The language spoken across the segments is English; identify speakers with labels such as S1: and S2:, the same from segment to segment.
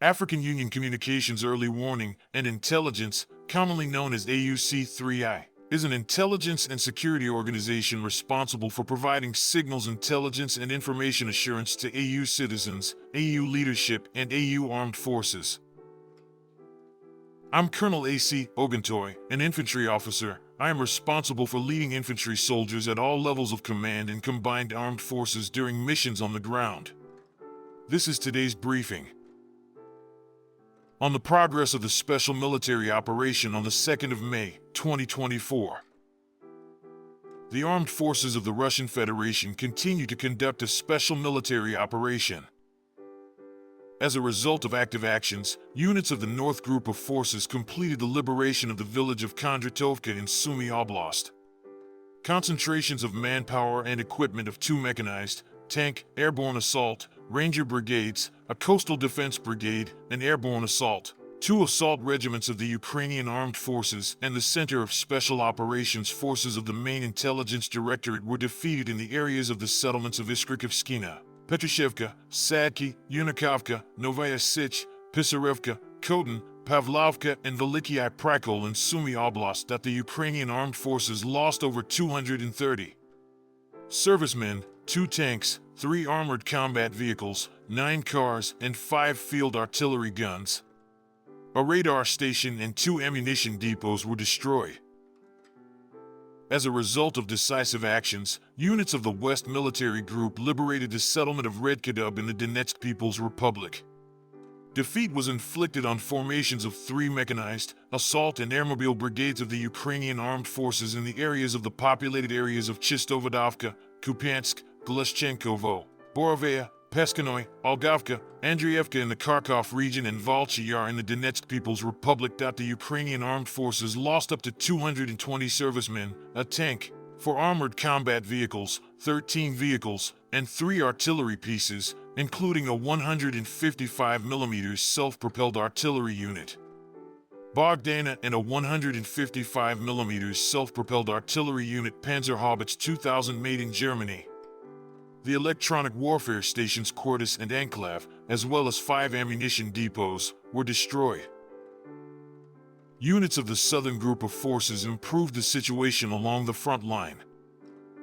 S1: African Union Communications Early Warning and Intelligence, commonly known as AUC3I, is an intelligence and security organization responsible for providing signals intelligence and information assurance to AU citizens, AU leadership, and AU armed forces. I'm Colonel A.C. Oguntoye, an infantry officer. I am responsible for leading infantry soldiers at all levels of command in combined armed forces during missions on the ground. This is today's briefing. On the progress of the special military operation on the 2nd of May, 2024. The armed forces of the Russian Federation continue to conduct a special military operation. As a result of active actions, units of the North Group of Forces completed the liberation of the village of Kondratovka in Sumy Oblast. Concentrations of manpower and equipment of 2 mechanized, tank, airborne assault, Ranger brigades, a coastal defense brigade, an airborne assault, 2 assault regiments of the Ukrainian Armed Forces, and the Center of Special Operations Forces of the Main Intelligence Directorate were defeated in the areas of the settlements of Iskrikivschina, Petrushevka, Sadki, Unikovka, Novaya Sich, Pisarevka, Kotin, Pavlovka, and Velikiy Prakol in Sumy Oblast that the Ukrainian Armed Forces lost over 230 servicemen, 2 tanks, 3 armored combat vehicles, 9 cars, and 5 field artillery guns. A radar station and 2 ammunition depots were destroyed. As a result of decisive actions, units of the West Military Group liberated the settlement of Redkadub in the Donetsk People's Republic. Defeat was inflicted on formations of 3 mechanized, assault and airmobile brigades of the Ukrainian Armed Forces in the areas of the populated areas of Chistovodovka, Kupiansk, Gleshchenkovo, Borovaya, Peskanoy, Olgovka, Andrievka in the Kharkov region, and Volchayar in the Donetsk People's Republic. The Ukrainian Armed Forces lost up to 220 servicemen, a tank, 4 armored combat vehicles, 13 vehicles, and 3 artillery pieces, including a 155mm self-propelled artillery unit, Bogdana, and a 155mm self-propelled artillery unit Panzerhaubitze 2000 made in Germany. The electronic warfare stations Quartus and Enclave, as well as 5 ammunition depots, were destroyed. Units of the Southern Group of Forces improved the situation along the front line.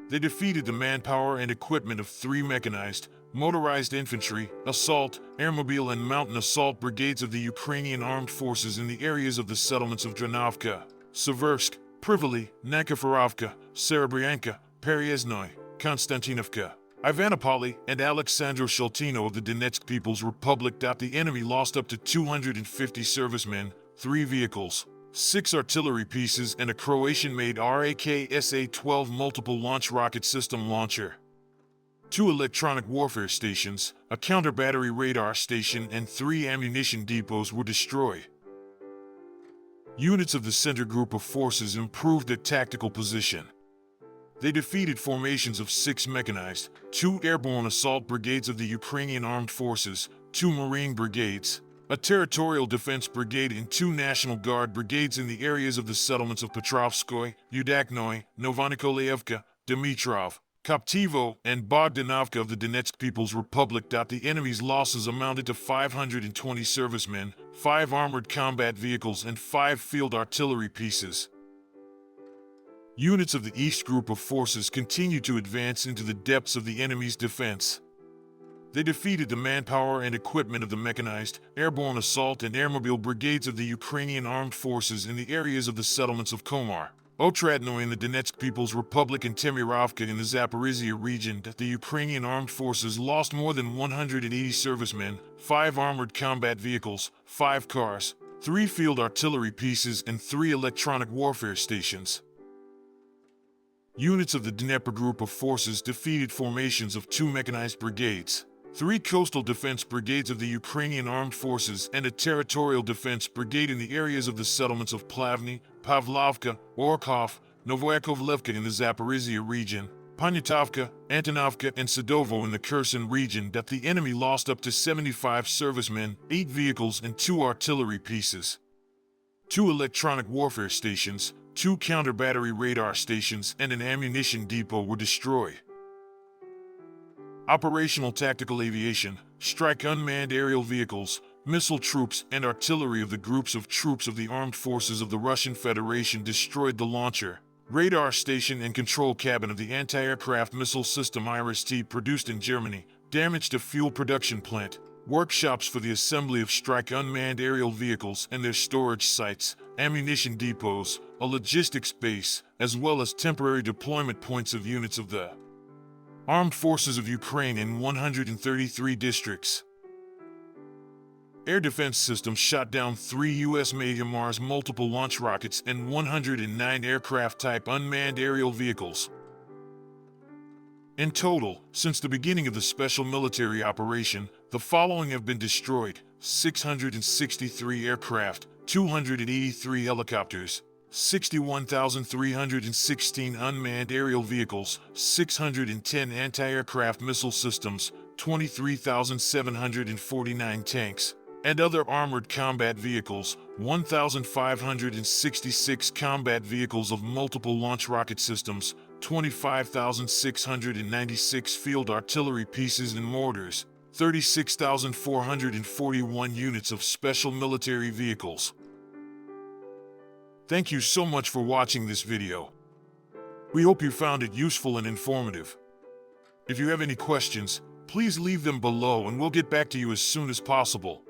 S1: They defeated the manpower and equipment of 3 mechanized, motorized infantry, assault, airmobile, and mountain assault brigades of the Ukrainian Armed Forces in the areas of the settlements of Dranovka, Seversk, Privoli, Nikiforovka, Serebryanka, Peryezhnoye, Konstantinovka, Ivanopoli, and Alexandro Shultino of the Donetsk People's Republic. The enemy lost up to 250 servicemen, 3 vehicles, 6 artillery pieces, and a Croatian-made RAK-SA-12 multiple launch rocket system launcher. 2 electronic warfare stations, a counter-battery radar station, and 3 ammunition depots were destroyed. Units of the Center Group of Forces improved their tactical position. They defeated formations of 6 mechanized, 2 airborne assault brigades of the Ukrainian Armed Forces, 2 Marine brigades, a territorial defense brigade, and 2 National Guard brigades in the areas of the settlements of Petrovskoye, Yudaknoye, Novonikolayevka, Dimitrov, Koptivo, and Bogdanovka of the Donetsk People's Republic. The enemy's losses amounted to 520 servicemen, 5 armored combat vehicles, and 5 field artillery pieces. Units of the East Group of Forces continued to advance into the depths of the enemy's defense. They defeated the manpower and equipment of the mechanized, airborne assault, and airmobile brigades of the Ukrainian Armed Forces in the areas of the settlements of Komar, Otradnoye in the Donetsk People's Republic, and Temirovka in the Zaporizhia region. The Ukrainian Armed Forces lost more than 180 servicemen, 5 armored combat vehicles, 5 cars, 3 field artillery pieces, and 3 electronic warfare stations. Units of the Dnieper Group of Forces defeated formations of 2 mechanized brigades, 3 coastal defense brigades of the Ukrainian Armed Forces, and a territorial defense brigade in the areas of the settlements of Plavny, Pavlovka, Orkhov, Novoyakovlevka in the Zaporizhia region, Poniatovka, Antonovka, and Sadovo in the Kherson region. The enemy lost up to 75 servicemen, 8 vehicles, and 2 artillery pieces. 2 electronic warfare stations, 2 counter-battery radar stations, and an ammunition depot were destroyed. Operational tactical aviation, strike unmanned aerial vehicles, Missile troops and artillery of the groups of troops of the armed forces of the Russian Federation destroyed the launcher, radar station and control cabin of the anti-aircraft missile system IRIS-T produced in Germany, damaged a fuel production plant, workshops for the assembly of strike unmanned aerial vehicles and their storage sites, ammunition depots, a logistics base, as well as temporary deployment points of units of the Armed Forces of Ukraine in 133 districts. Air defense systems shot down 3 U.S.-made Mars multiple launch rockets and 109 aircraft-type unmanned aerial vehicles. In total, since the beginning of the special military operation, the following have been destroyed: 663 aircraft, 283 helicopters, 61,316 unmanned aerial vehicles, 610 anti-aircraft missile systems, 23,749 tanks, and other armored combat vehicles, 1,566 combat vehicles of multiple launch rocket systems, 25,696 field artillery pieces and mortars, 36,441 units of special military vehicles. Thank you so much for watching this video. We hope you found it useful and informative. If you have any questions, please leave them below and we'll get back to you as soon as possible.